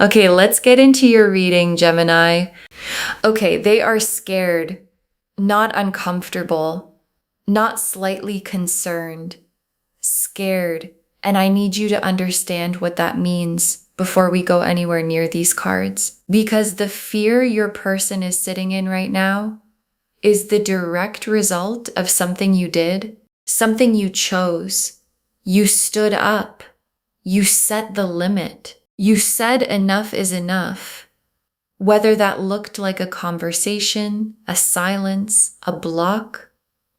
Okay, let's get into your reading, Gemini. Okay, they are scared, not uncomfortable, not slightly concerned, scared. And I need you to understand what that means before we go anywhere near these cards. Because the fear your person is sitting in right now is the direct result of something you did, something you chose. You stood up. You set the limit. You said enough is enough. Whether that looked like a conversation, a silence, a block,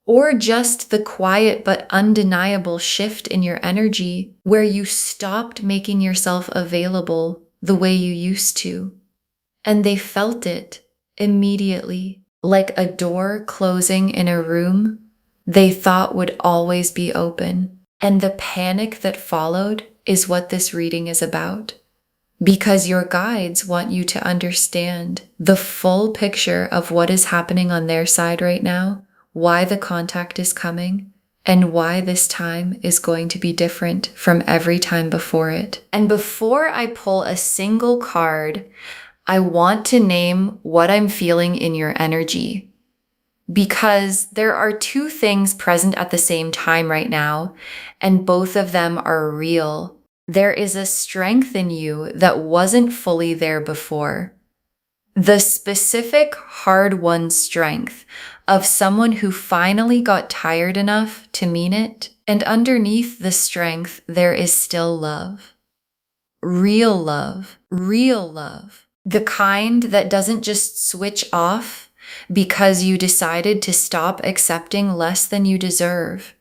or just the quiet but undeniable shift in your energy where you stopped making yourself available the way you used to. And they felt it immediately, like a door closing in a room they thought would always be open. And the panic that followed is what this reading is about. Because your guides want you to understand the full picture of what is happening on their side right now, why the contact is coming, and why this time is going to be different from every time before it. And before I pull a single card, I want to name what I'm feeling in your energy. Because there are two things present at the same time right now, and both of them are real. There is a strength in you that wasn't fully there before. The specific hard-won strength of someone who finally got tired enough to mean it. And underneath the strength, there is still love. Real love. Real love. The kind that doesn't just switch off because you decided to stop accepting less than you deserve.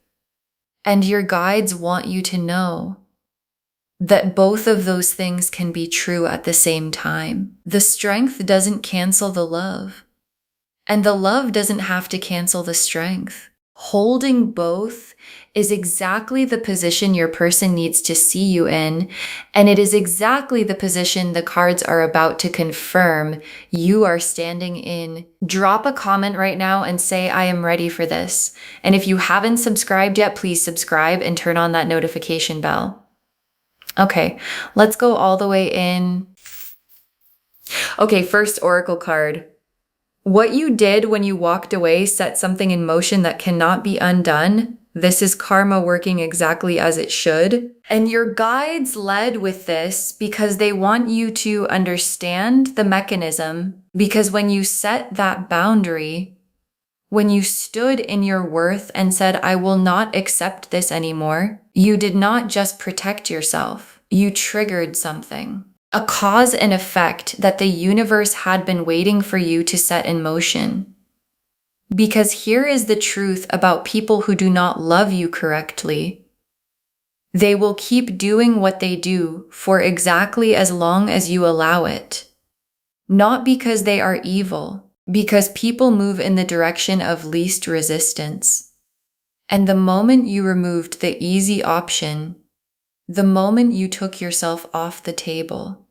And your guides want you to know that both of those things can be true at the same time. The strength doesn't cancel the love, and the love doesn't have to cancel the strength. Holding both is exactly the position your person needs to see you in, and it is exactly the position the cards are about to confirm you are standing in. Drop a comment right now and say, I am ready for this. And if you haven't subscribed yet, please subscribe and turn on that notification bell. Okay, let's go all the way in. Okay, first oracle card. What you did when you walked away set something in motion that cannot be undone. This is karma working exactly as it should. And your guides led with this because they want you to understand the mechanism. Because when you set that boundary, when you stood in your worth and said, I will not accept this anymore, you did not just protect yourself. You triggered something. A cause and effect that the universe had been waiting for you to set in motion. Because here is the truth about people who do not love you correctly. They will keep doing what they do for exactly as long as you allow it. Not because they are evil, because people move in the direction of least resistance. And the moment you removed the easy option, the moment you took yourself off the table,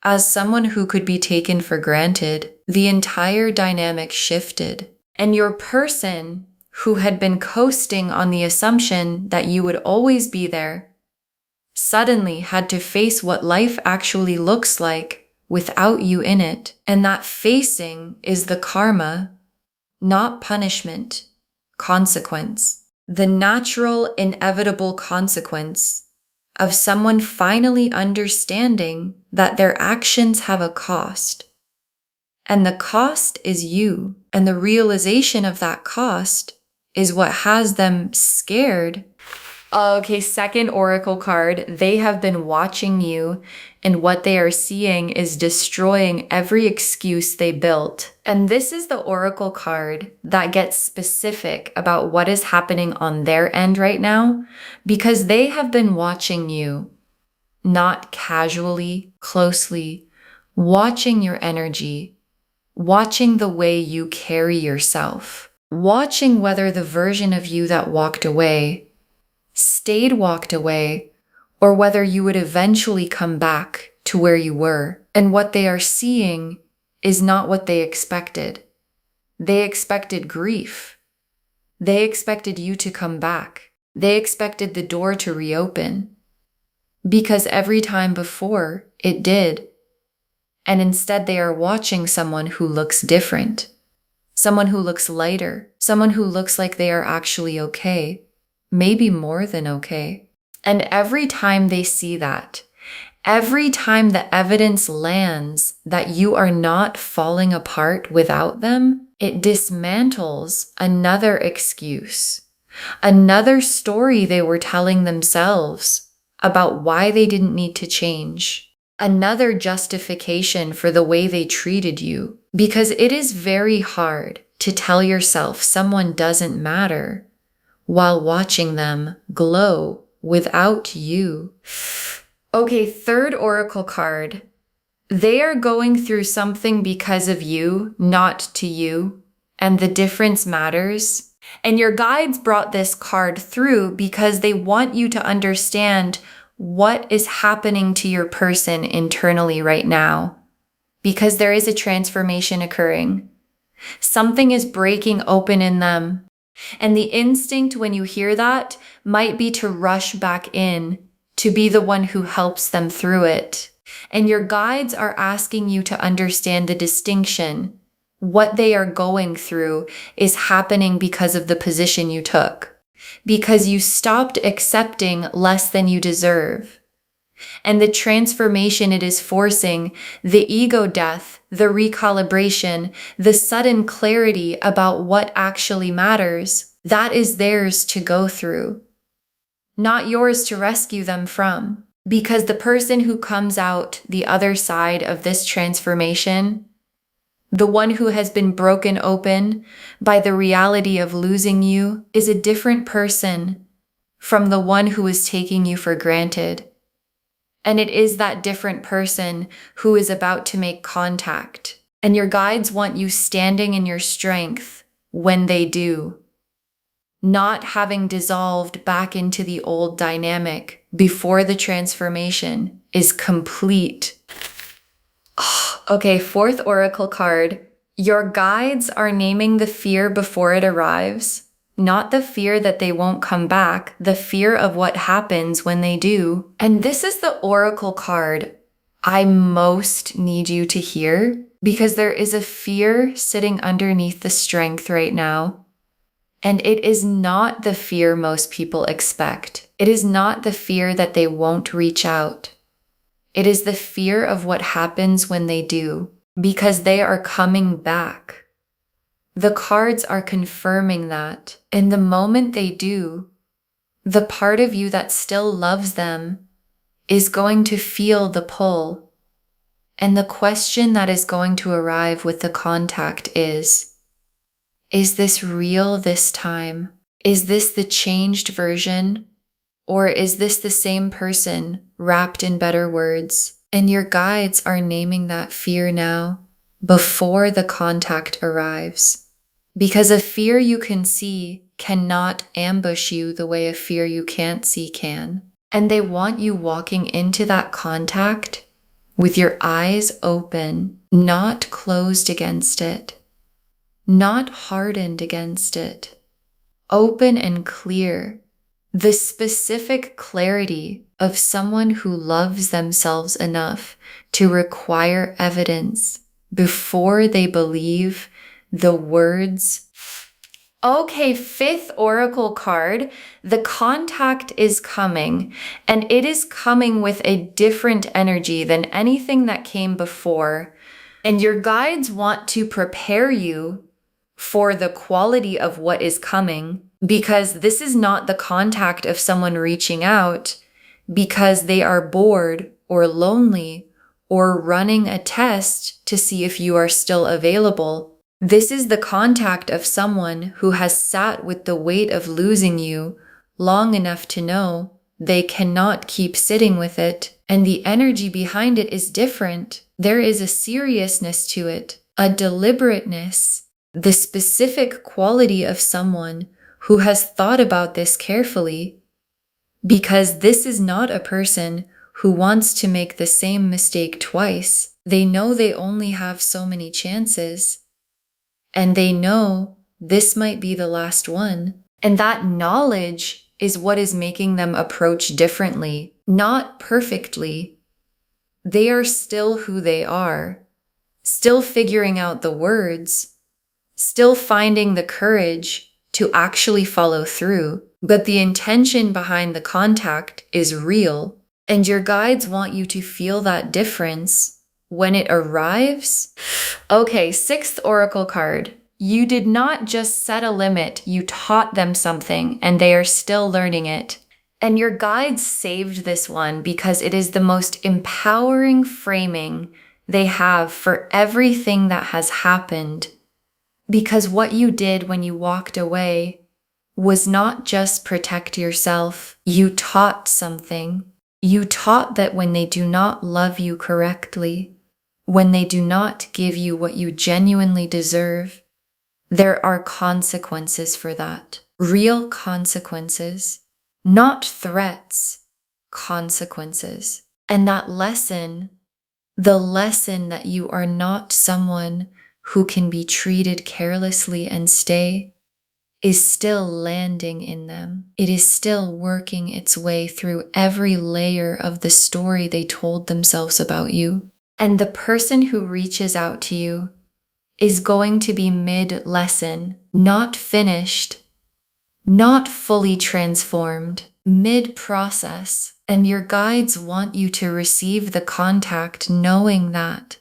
as someone who could be taken for granted, the entire dynamic shifted. And your person, who had been coasting on the assumption that you would always be there, suddenly had to face what life actually looks like without you in it. And that facing is the karma, not punishment, consequence. The natural, inevitable consequence of someone finally understanding that their actions have a cost. And the cost is you. And the realization of that cost is what has them scared. Okay, second oracle card. They have been watching you, and what they are seeing is destroying every excuse they built. And this is the oracle card that gets specific about what is happening on their end right now, because they have been watching you, not casually, closely, watching your energy, watching the way you carry yourself, watching whether the version of you that walked away stayed walked away, or whether you would eventually come back to where you were. And what they are seeing is not what they expected. They expected grief. They expected you to come back. They expected the door to reopen. Because every time before, it did. And instead they are watching someone who looks different, someone who looks lighter, someone who looks like they are actually okay, maybe more than okay. And every time they see that, every time the evidence lands that you are not falling apart without them, it dismantles another excuse, another story they were telling themselves about why they didn't need to change, another justification for the way they treated you. Because it is very hard to tell yourself someone doesn't matter while watching them glow without you. Okay, third oracle card. They are going through something because of you, not to you, and the difference matters. And your guides brought this card through because they want you to understand what is happening to your person internally right now. Because there is a transformation occurring. Something is breaking open in them. And the instinct when you hear that might be to rush back in, to be the one who helps them through it. And your guides are asking you to understand the distinction. What they are going through is happening because of the position you took, because you stopped accepting less than you deserve. And the transformation it is forcing, the ego death, the recalibration, the sudden clarity about what actually matters, that is theirs to go through, not yours to rescue them from. Because the person who comes out the other side of this transformation, the one who has been broken open by the reality of losing you, is a different person from the one who is taking you for granted. And it is that different person who is about to make contact. And your guides want you standing in your strength when they do, not having dissolved back into the old dynamic before the transformation is complete. Okay, fourth oracle card. Your guides are naming the fear before it arrives. Not the fear that they won't come back, the fear of what happens when they do. And this is the oracle card I most need you to hear, because there is a fear sitting underneath the strength right now. And it is not the fear most people expect. It is not the fear that they won't reach out. It is the fear of what happens when they do, because they are coming back. The cards are confirming that. In the moment they do, the part of you that still loves them is going to feel the pull. And the question that is going to arrive with the contact is this real this time? Is this the changed version? Or is this the same person wrapped in better words? And your guides are naming that fear now before the contact arrives. Because a fear you can see cannot ambush you the way a fear you can't see can. And they want you walking into that contact with your eyes open, not closed against it, not hardened against it, open and clear. The specific clarity of someone who loves themselves enough to require evidence before they believe the words. Okay, fifth oracle card. The contact is coming, and it is coming with a different energy than anything that came before. And your guides want to prepare you for the quality of what is coming, because this is not the contact of someone reaching out because they are bored or lonely or running a test to see if you are still available. This is the contact of someone who has sat with the weight of losing you long enough to know they cannot keep sitting with it, and the energy behind it is different. There is a seriousness to it, a deliberateness, the specific quality of someone who has thought about this carefully, because this is not a person who wants to make the same mistake twice. They know they only have so many chances. And they know this might be the last one. And that knowledge is what is making them approach differently, not perfectly. They are still who they are. still figuring out the words, still finding the courage to actually follow through. But the intention behind the contact is real, and your guides want you to feel that difference when it arrives. Okay, 6th oracle card. You did not just set a limit, you taught them something, and they are still learning it. And your guides saved this one because it is the most empowering framing they have for everything that has happened. Because what you did when you walked away was not just protect yourself. You taught something. You taught that when they do not love you correctly, when they do not give you what you genuinely deserve, there are consequences for that. Real consequences. Not threats, consequences. And that lesson, the lesson that you are not someone who can be treated carelessly and stay, is still landing in them. It is still working its way through every layer of the story they told themselves about you. And the person who reaches out to you is going to be mid-lesson, not finished, not fully transformed, mid-process. And your guides want you to receive the contact knowing that.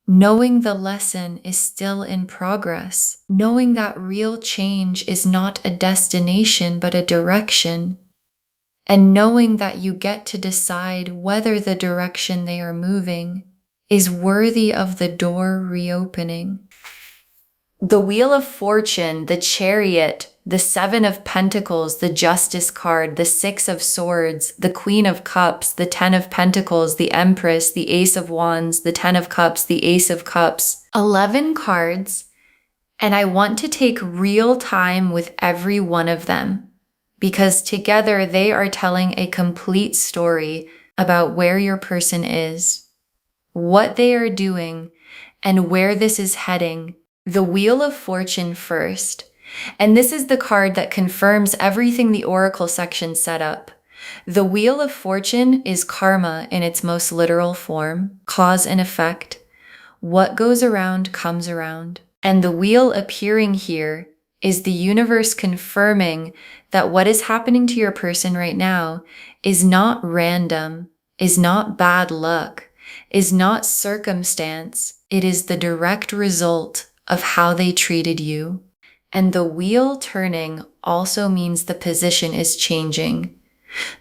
Knowing the lesson is still in progress. Knowing that real change is not a destination but a direction. And knowing that you get to decide whether the direction they are moving is worthy of the door reopening. The Wheel of Fortune, the Chariot, the 7 of Pentacles, the Justice card, the 6 of Swords, the Queen of Cups, the 10 of Pentacles, the Empress, the Ace of Wands, the 10 of Cups, the Ace of Cups. 11 cards, and I want to take real time with every one of them because together they are telling a complete story about where your person is, what they are doing, and where this is heading. The Wheel of Fortune first. And this is the card that confirms everything the Oracle section set up. The Wheel of Fortune is karma in its most literal form, cause and effect. What goes around comes around. And the wheel appearing here is the universe confirming that what is happening to your person right now is not random, is not bad luck, is not circumstance. It is the direct result of how they treated you. And the wheel turning also means the position is changing.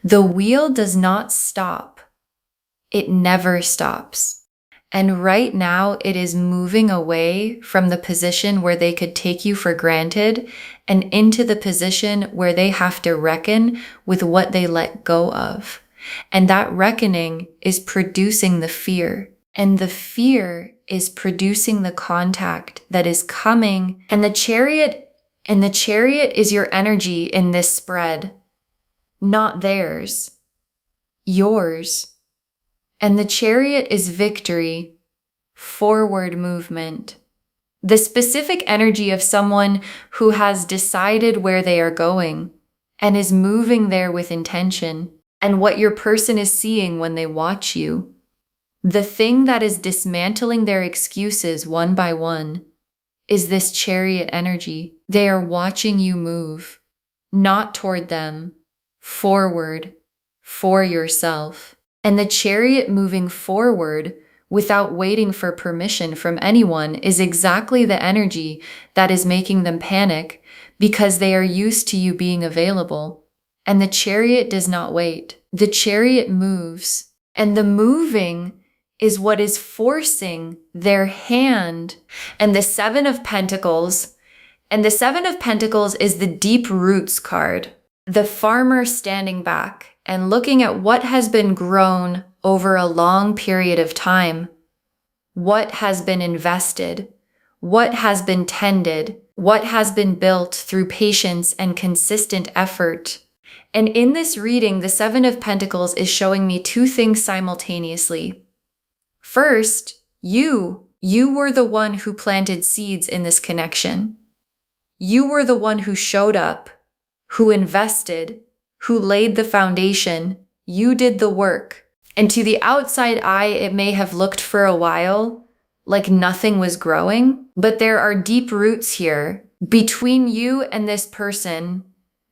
The wheel does not stop. It never stops. And right now it is moving away from the position where they could take you for granted and into the position where they have to reckon with what they let go of. And that reckoning is producing the fear. And the fear is producing the contact that is coming. And the chariot is your energy in this spread, not theirs, yours. And the chariot is victory, forward movement, the specific energy of someone who has decided where they are going and is moving there with intention, and what your person is seeing when they watch you. The thing that is dismantling their excuses one by one is this chariot energy. They are watching you move, not toward them, forward, for yourself. And the chariot moving forward without waiting for permission from anyone is exactly the energy that is making them panic because they are used to you being available. And the chariot does not wait. The chariot moves, and the moving is what is forcing their hand. And the 7 of Pentacles, and the 7 of Pentacles is the deep roots card. The farmer standing back and looking at what has been grown over a long period of time, what has been invested, what has been tended, what has been built through patience and consistent effort. And in this reading, the 7 of Pentacles is showing me two things simultaneously. First, you were the one who planted seeds in this connection. You were the one who showed up, who invested, who laid the foundation. You did the work. And to the outside eye, it may have looked for a while like nothing was growing. But there are deep roots here. Between you and this person,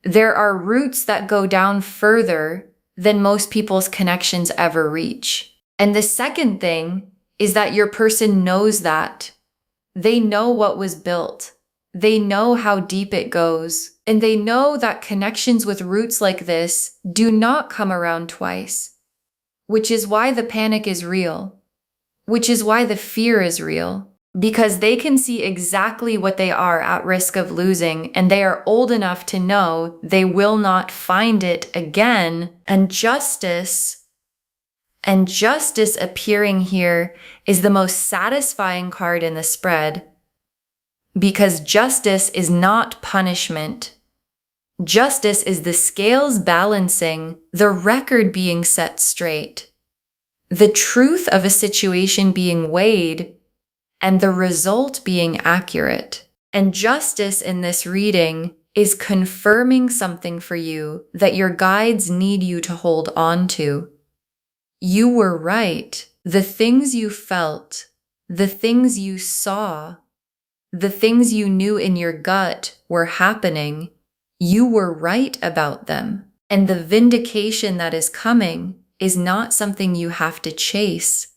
there are roots that go down further than most people's connections ever reach. And the second thing is that your person knows that. They know what was built. They know how deep it goes. And they know that connections with roots like this do not come around twice, which is why the panic is real, which is why the fear is real, because they can see exactly what they are at risk of losing, and they are old enough to know they will not find it again. And justice appearing here is the most satisfying card in the spread, because justice is not punishment. Justice is the scales balancing, the record being set straight, the truth of a situation being weighed, and the result being accurate. And justice in this reading is confirming something for you that your guides need you to hold on to. You were right. The things you felt, the things you saw, the things you knew in your gut were happening. You were right about them. And the vindication that is coming is not something you have to chase.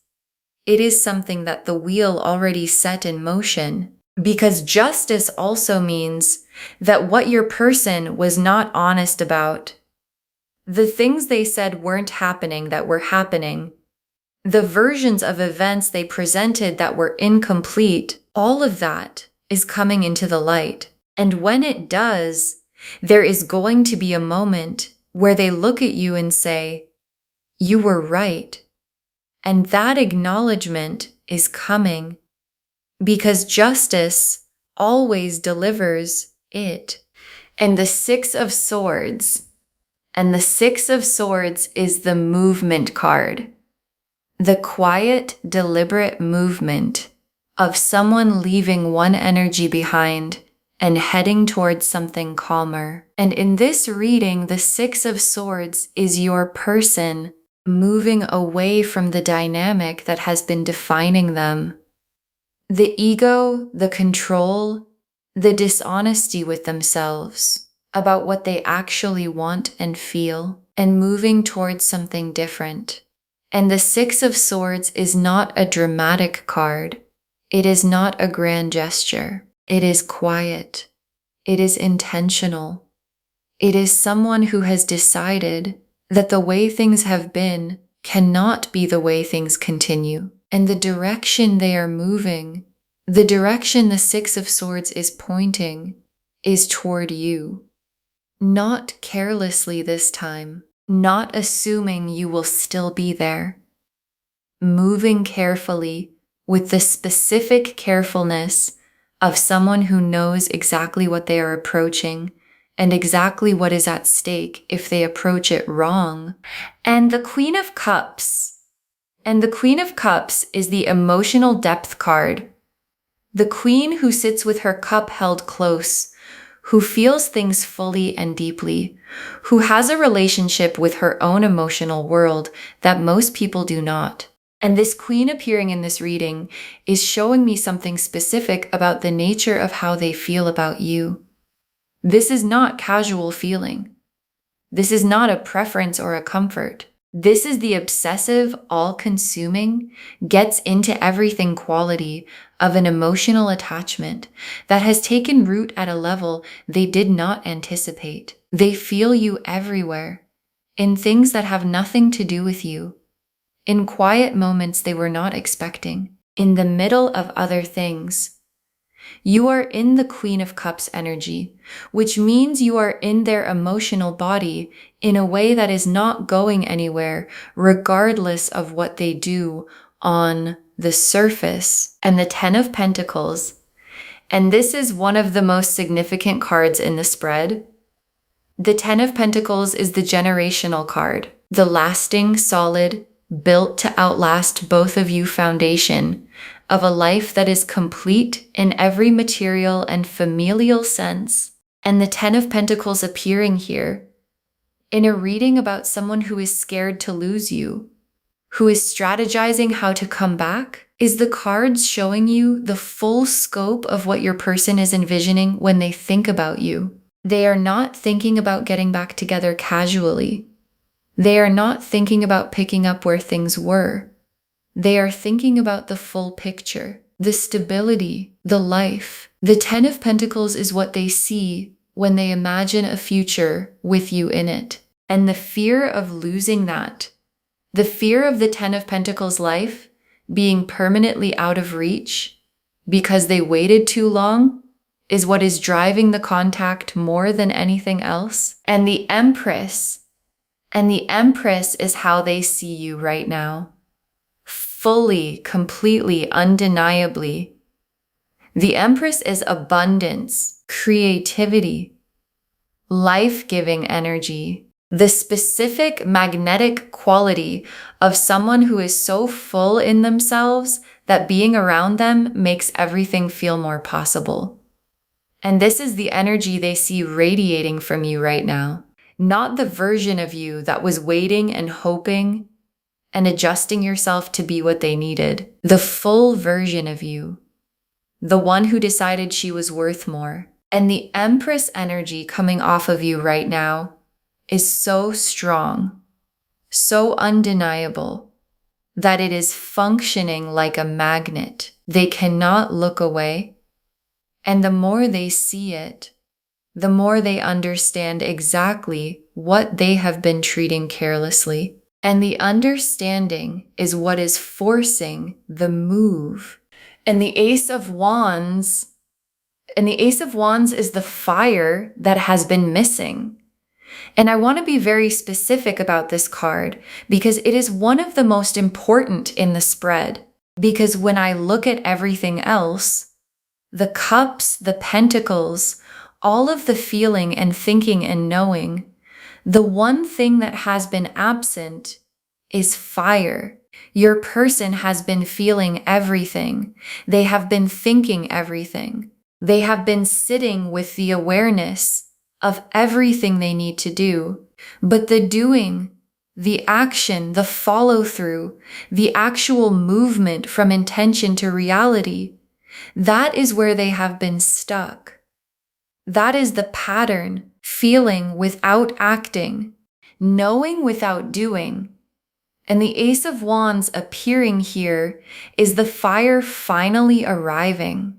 It is something that the wheel already set in motion. Because justice also means that what your person was not honest about, the things they said weren't happening that were happening, the versions of events they presented that were incomplete, all of that is coming into the light. And when it does, there is going to be a moment where they look at you and say, "You were right." And that acknowledgement is coming because justice always delivers it. And the Six of Swords, and the Six of Swords is the movement card. The quiet, deliberate movement of someone leaving one energy behind and heading towards something calmer. And in this reading, the Six of Swords is your person moving away from the dynamic that has been defining them. The ego, the control, the dishonesty with themselves about what they actually want and feel, and moving towards something different. And the Six of Swords is not a dramatic card. It is not a grand gesture. It is quiet. It is intentional. It is someone who has decided that the way things have been cannot be the way things continue. And the direction they are moving, the direction the Six of Swords is pointing, is toward you. Not carelessly this time, not assuming you will still be there. Moving carefully with the specific carefulness of someone who knows exactly what they are approaching and exactly what is at stake if they approach it wrong. And the Queen of Cups. And the Queen of Cups is the emotional depth card. The queen who sits with her cup held close, who feels things fully and deeply, who has a relationship with her own emotional world that most people do not. And this queen appearing in this reading is showing me something specific about the nature of how they feel about you. This is not casual feeling. This is not a preference or a comfort. This is the obsessive, all-consuming, gets into everything quality of an emotional attachment that has taken root at a level they did not anticipate. They feel you everywhere, in things that have nothing to do with you, in quiet moments they were not expecting, in the middle of other things. You are in the Queen of Cups energy, which means you are in their emotional body in a way that is not going anywhere, regardless of what they do on the surface. And the Ten of Pentacles, and this is one of the most significant cards in the spread. The Ten of Pentacles is the generational card, the lasting, solid, built to outlast both of you foundation of a life that is complete in every material and familial sense. And the Ten of Pentacles appearing here in a reading about someone who is scared to lose you, who is strategizing how to come back, is the cards showing you the full scope of what your person is envisioning when they think about you. They are not thinking about getting back together casually. They are not thinking about picking up where things were. They are thinking about the full picture, the stability, the life. The Ten of Pentacles is what they see when they imagine a future with you in it. And the fear of losing that, the fear of the Ten of Pentacles life being permanently out of reach because they waited too long, is what is driving the contact more than anything else. And the Empress is how they see you right now. Fully, completely, undeniably. The Empress is abundance, creativity, life-giving energy, the specific magnetic quality of someone who is so full in themselves that being around them makes everything feel more possible. And this is the energy they see radiating from you right now. Not the version of you that was waiting and hoping and adjusting yourself to be what they needed. The full version of you. The one who decided she was worth more. And the Empress energy coming off of you right now is so strong, so undeniable, that it is functioning like a magnet. They cannot look away. And the more they see it, the more they understand exactly what they have been treating carelessly. And the understanding is what is forcing the move. And the Ace of Wands is the fire that has been missing. And I want to be very specific about this card because it is one of the most important in the spread. Because when I look at everything else, the cups, the pentacles, all of the feeling and thinking and knowing, the one thing that has been absent is fire. Your person has been feeling everything. They have been thinking everything. They have been sitting with the awareness of everything they need to do. But the doing, the action, the follow-through, the actual movement from intention to reality, that is where they have been stuck. That is the pattern, feeling without acting, knowing without doing. And the Ace of Wands appearing here is the fire finally arriving,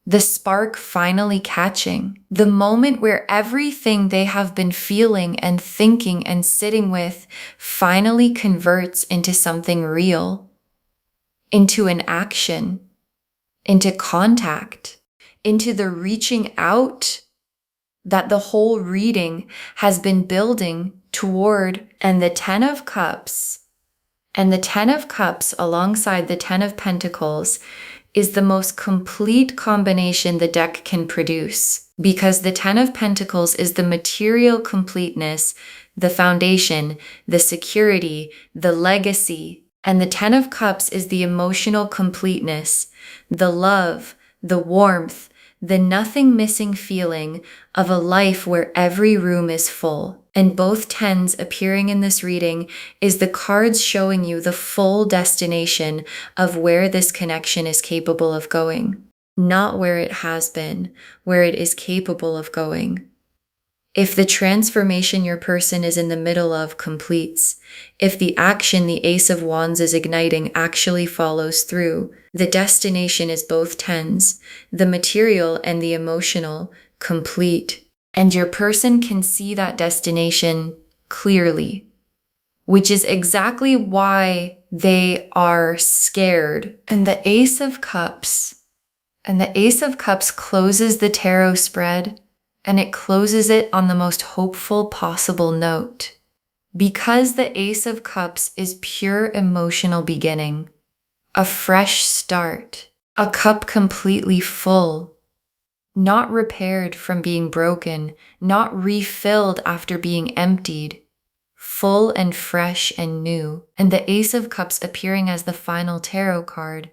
the spark finally catching, the moment where everything they have been feeling and thinking and sitting with finally converts into something real, into an action, into contact, into the reaching out that the whole reading has been building toward. And the Ten of Cups alongside the Ten of Pentacles is the most complete combination the deck can produce, because the Ten of Pentacles is the material completeness, the foundation, the security, the legacy, and the Ten of Cups is the emotional completeness, the love, the warmth, the nothing missing feeling of a life where every room is full. And both tens appearing in this reading is the cards showing you the full destination of where this connection is capable of going. Not where it has been, where it is capable of going. If the transformation your person is in the middle of completes, if the action the Ace of Wands is igniting actually follows through, the destination is both tens, the material and the emotional, complete. And your person can see that destination clearly, which is exactly why they are scared. And the Ace of Cups closes the tarot spread, and it closes it on the most hopeful possible note. Because the Ace of Cups is pure emotional beginning, a fresh start, a cup completely full, not repaired from being broken, not refilled after being emptied, full and fresh and new. And the Ace of Cups appearing as the final tarot card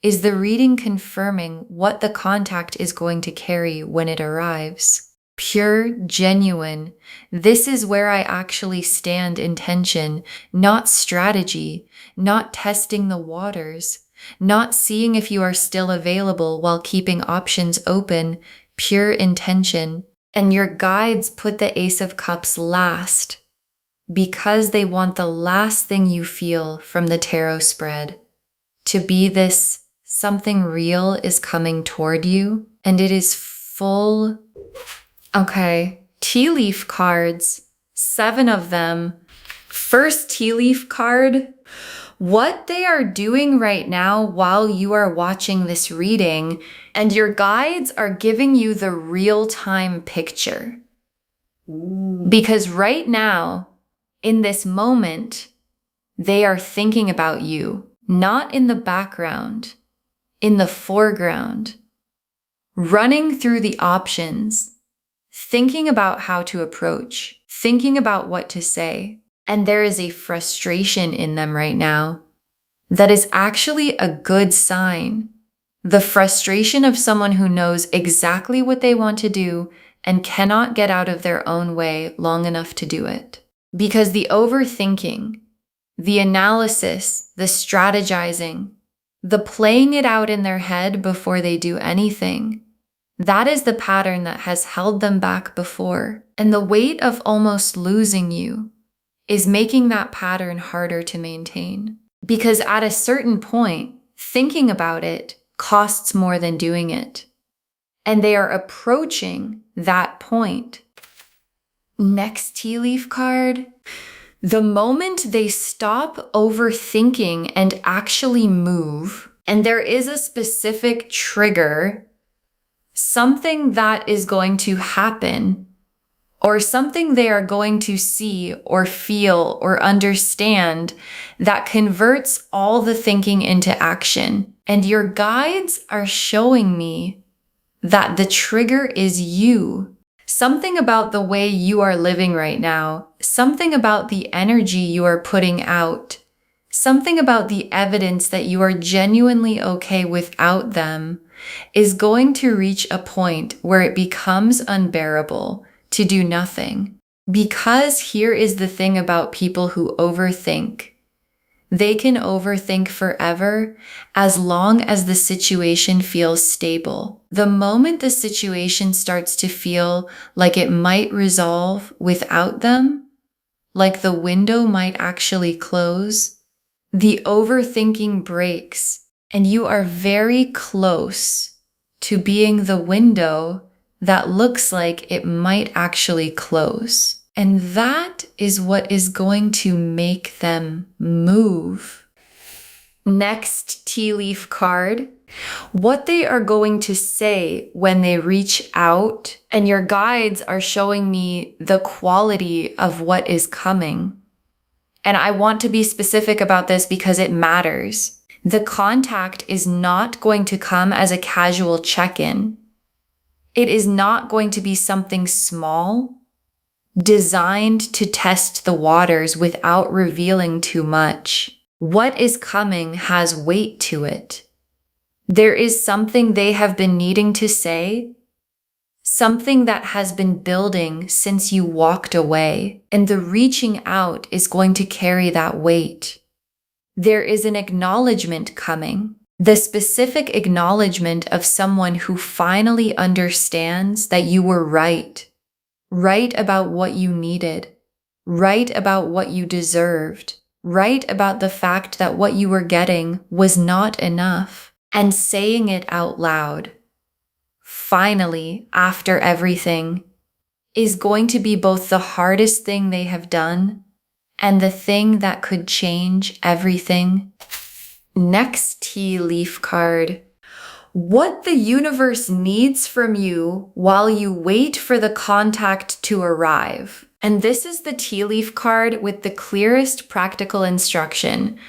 is the reading confirming what the contact is going to carry when it arrives. Pure, genuine. This is where I actually stand intention, not strategy, not testing the waters. not seeing if you are still available while keeping options open, pure intention. And your guides put the Ace of Cups last because they want the last thing you feel from the tarot spread to be this something real is coming toward you, and it is full. Okay, tea leaf cards, 7 of them. First tea leaf card, what they are doing right now while you are watching this reading, and your guides are giving you the real-time picture. Because right now, in this moment, they are thinking about you, not in the background, in the foreground, running through the options, thinking about how to approach, thinking about what to say. And there is a frustration in them right now that is actually a good sign. The frustration of someone who knows exactly what they want to do and cannot get out of their own way long enough to do it. Because the overthinking, the analysis, the strategizing, the playing it out in their head before they do anything, that is the pattern that has held them back before. And the weight of almost losing you is making that pattern harder to maintain. Because at a certain point, thinking about it costs more than doing it. And they are approaching that point. Next tea leaf card. The moment they stop overthinking and actually move, and there is a specific trigger, something that is going to happen, or something they are going to see or feel or understand that converts all the thinking into action. And your guides are showing me that the trigger is you. Something about the way you are living right now, something about the energy you are putting out, something about the evidence that you are genuinely okay without them is going to reach a point where it becomes unbearable to do nothing. Because here is the thing about people who overthink. They can overthink forever as long as the situation feels stable. The moment the situation starts to feel like it might resolve without them, like the window might actually close, the overthinking breaks, and you are very close to being the window that looks like it might actually close. And that is what is going to make them move. Next tea leaf card. What they are going to say when they reach out, and your guides are showing me the quality of what is coming. And I want to be specific about this because it matters. The contact is not going to come as a casual check-in. It is not going to be something small, designed to test the waters without revealing too much. What is coming has weight to it. There is something they have been needing to say, something that has been building since you walked away, and the reaching out is going to carry that weight. There is an acknowledgement coming. The specific acknowledgement of someone who finally understands that you were right. Right about what you needed. Right about what you deserved. Right about the fact that what you were getting was not enough. And saying it out loud, finally, after everything, is going to be both the hardest thing they have done and the thing that could change everything. Next tea leaf card. What the universe needs from you while you wait for the contact to arrive. And this is the tea leaf card with the clearest practical instruction,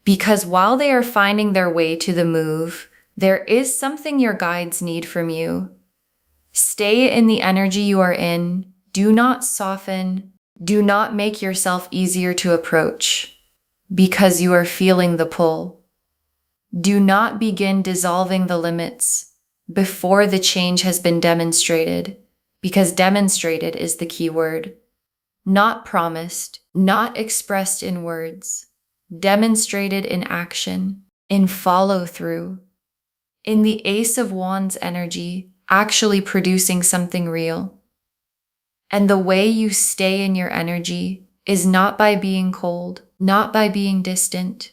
because while they are finding their way to the move, there is something your guides need from you. Stay in the energy you are in. Do not soften. Do not make yourself easier to approach because you are feeling the pull. Do not begin dissolving the limits before the change has been demonstrated, because demonstrated is the key word. Not promised, not expressed in words, demonstrated in action. in follow through, in the Ace of Wands energy, actually producing something real. And the way you stay in your energy is not by being cold, not by being distant,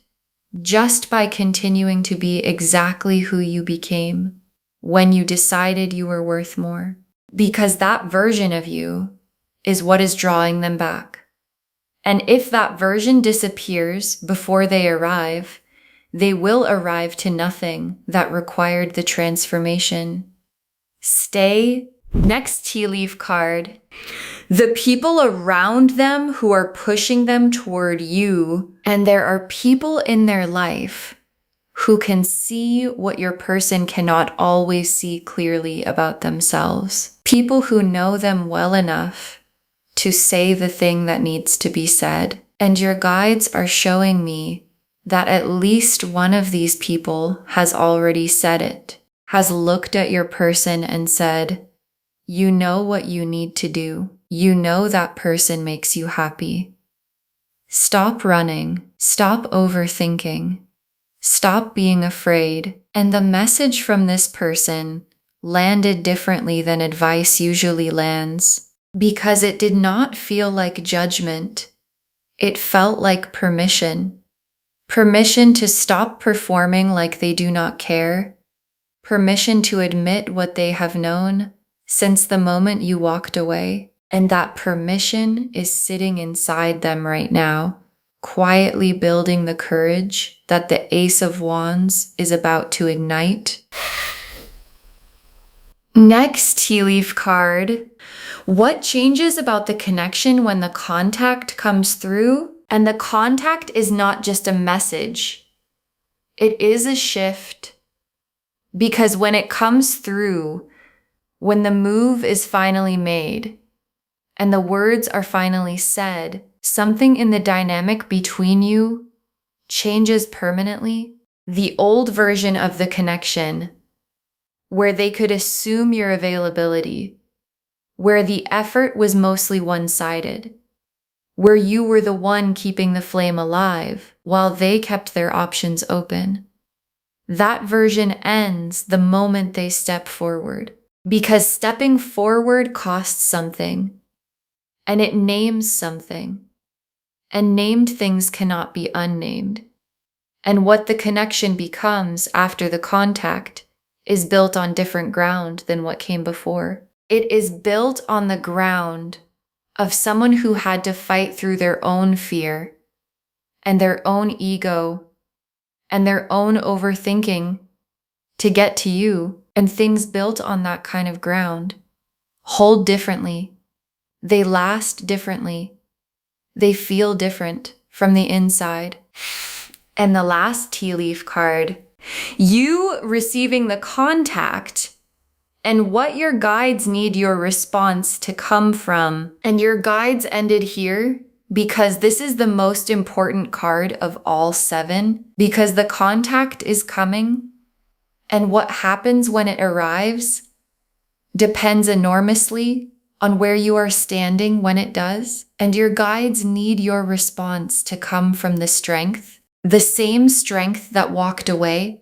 just by continuing to be exactly who you became when you decided you were worth more. Because that version of you is what is drawing them back. And if that version disappears before they arrive, they will arrive to nothing that required the transformation. Stay. Next tea leaf card. The people around them who are pushing them toward you, and there are people in their life who can see what your person cannot always see clearly about themselves. People who know them well enough to say the thing that needs to be said. And your guides are showing me that at least one of these people has already said it, has looked at your person and said, you know what you need to do. You know that person makes you happy. Stop running. Stop overthinking. Stop being afraid. And the message from this person landed differently than advice usually lands, because it did not feel like judgment. It felt like permission. Permission to stop performing like they do not care. Permission to admit what they have known since the moment you walked away. And that permission is sitting inside them right now, quietly building the courage that the Ace of Wands is about to ignite. Next tea leaf card. What changes about the connection when the contact comes through? And the contact is not just a message. It is a shift. Because when it comes through, when the move is finally made, and the words are finally said, something in the dynamic between you changes permanently. The old version of the connection, where they could assume your availability, where the effort was mostly one-sided, where you were the one keeping the flame alive while they kept their options open. That version ends the moment they step forward, because stepping forward costs something. And it names something. And named things cannot be unnamed. And what the connection becomes after the contact is built on different ground than what came before. It is built on the ground of someone who had to fight through their own fear and their own ego and their own overthinking to get to you. And things built on that kind of ground hold differently. They last differently. They feel different from the inside. And the last tea leaf card, you receiving the contact and what your guides need your response to come from. And your guides ended here because this is the most important card of all 7, because the contact is coming, and what happens when it arrives depends enormously on where you are standing when it does. And your guides need your response to come from the same strength that walked away,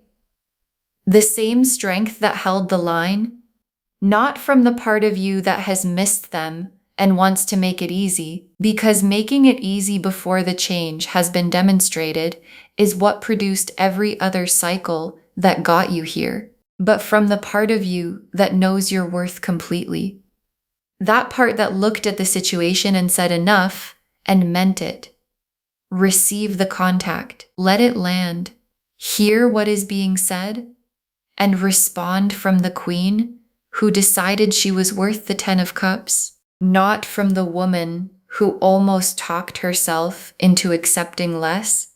the same strength that held the line, not from the part of you that has missed them and wants to make it easy, because making it easy before the change has been demonstrated is what produced every other cycle that got you here, but from the part of you that knows your worth completely. That part that looked at the situation and said enough and meant it. Receive the contact. Let it land. Hear what is being said and respond from the queen who decided she was worth the 10 of Cups, not from the woman who almost talked herself into accepting less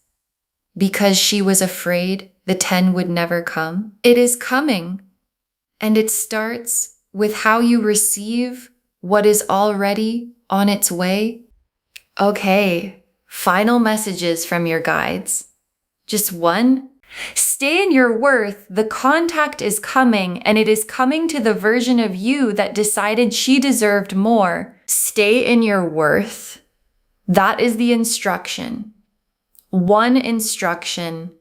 because she was afraid the 10 would never come. It is coming, and it starts with how you receive what is already on its way. Okay, final messages from your guides. Just one. Stay in your worth. The contact is coming, and it is coming to the version of you that decided she deserved more. Stay in your worth. That is the instruction. One instruction.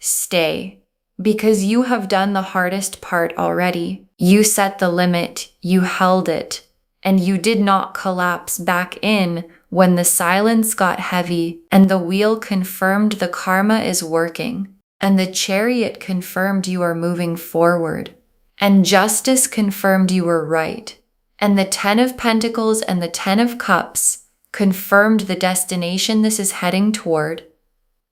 stay. Because you have done the hardest part already. You set the limit, you held it, and you did not collapse back in when the silence got heavy and the wheel confirmed the karma is working, and the chariot confirmed you are moving forward, and justice confirmed you were right, and the 10 of Pentacles and the 10 of Cups confirmed the destination this is heading toward,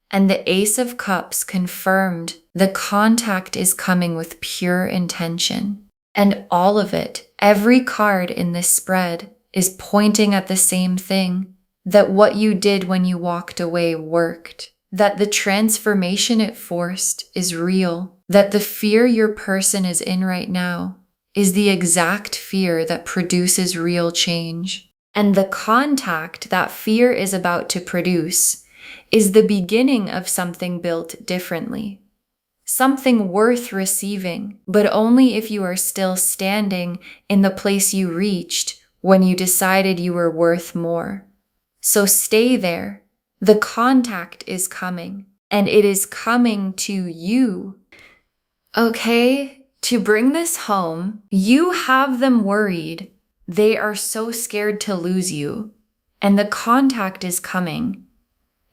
and the Ace of Cups confirmed the contact is coming with pure intention. And all of it, every card in this spread, is pointing at the same thing, that what you did when you walked away worked, that the transformation it forced is real, that the fear your person is in right now is the exact fear that produces real change. And the contact that fear is about to produce is the beginning of something built differently. Something worth receiving, but only if you are still standing in the place you reached when you decided you were worth more. So stay there. The contact is coming, and it is coming to you. Okay, to bring this home, you have them worried. They are so scared to lose you, and the contact is coming.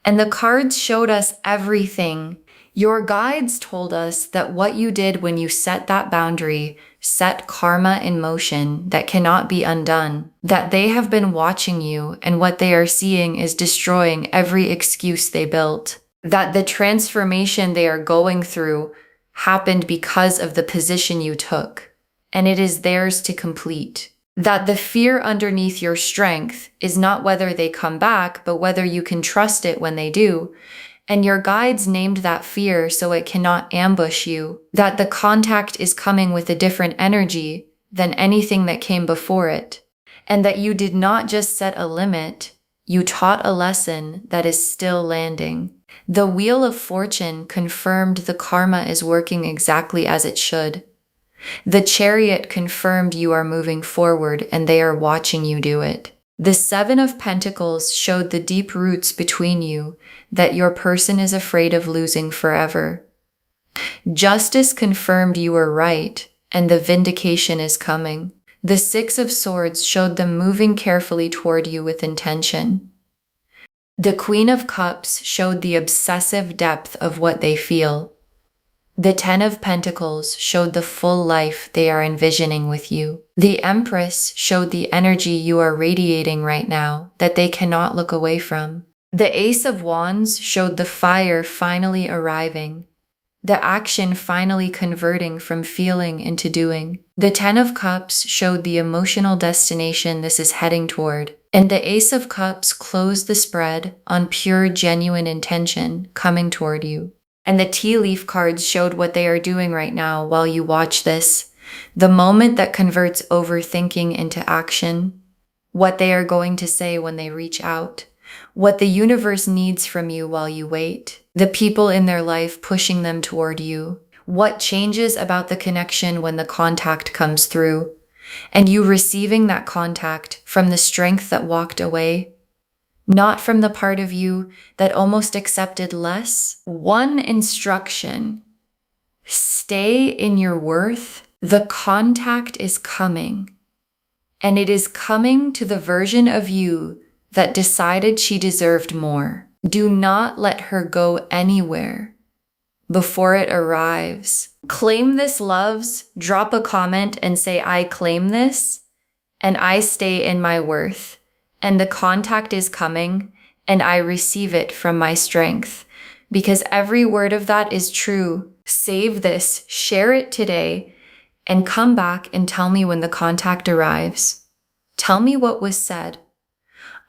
And the cards showed us everything. Your guides told us that what you did when you set that boundary set karma in motion that cannot be undone, that they have been watching you and what they are seeing is destroying every excuse they built, that the transformation they are going through happened because of the position you took, and it is theirs to complete. That the fear underneath your strength is not whether they come back, but whether you can trust it when they do. And your guides named that fear so it cannot ambush you. That the contact is coming with a different energy than anything that came before it. And that you did not just set a limit, you taught a lesson that is still landing. The Wheel of Fortune confirmed the karma is working exactly as it should. The Chariot confirmed you are moving forward and they are watching you do it. The 7 of Pentacles showed the deep roots between you that your person is afraid of losing forever. Justice confirmed you were right and the vindication is coming. The 6 of Swords showed them moving carefully toward you with intention. The Queen of Cups showed the obsessive depth of what they feel. The 10 of Pentacles showed the full life they are envisioning with you. The Empress showed the energy you are radiating right now that they cannot look away from. The Ace of Wands showed the fire finally arriving, the action finally converting from feeling into doing. The 10 of Cups showed the emotional destination this is heading toward. And the Ace of Cups closed the spread on pure, genuine intention coming toward you. And the tea leaf cards showed what they are doing right now while you watch this. The moment that converts overthinking into action. What they are going to say when they reach out. What the universe needs from you while you wait. The people in their life pushing them toward you. What changes about the connection when the contact comes through. And you receiving that contact from the strength that walked away. Not from the part of you that almost accepted less. One instruction: stay in your worth. The contact is coming. And it is coming to the version of you that decided she deserved more. Do not let her go anywhere before it arrives. Claim this, loves. Drop a comment and say, I claim this, and I stay in my worth. And the contact is coming, and I receive it from my strength. Because every word of that is true. Save this, share it today, and come back and tell me when the contact arrives. Tell me what was said.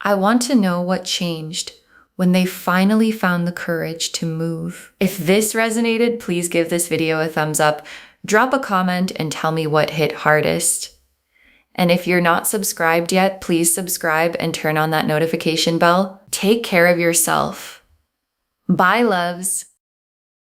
I want to know what changed when they finally found the courage to move. If this resonated, please give this video a thumbs up, drop a comment, and tell me what hit hardest. And if you're not subscribed yet, please subscribe and turn on that notification bell. Take care of yourself. Bye, loves.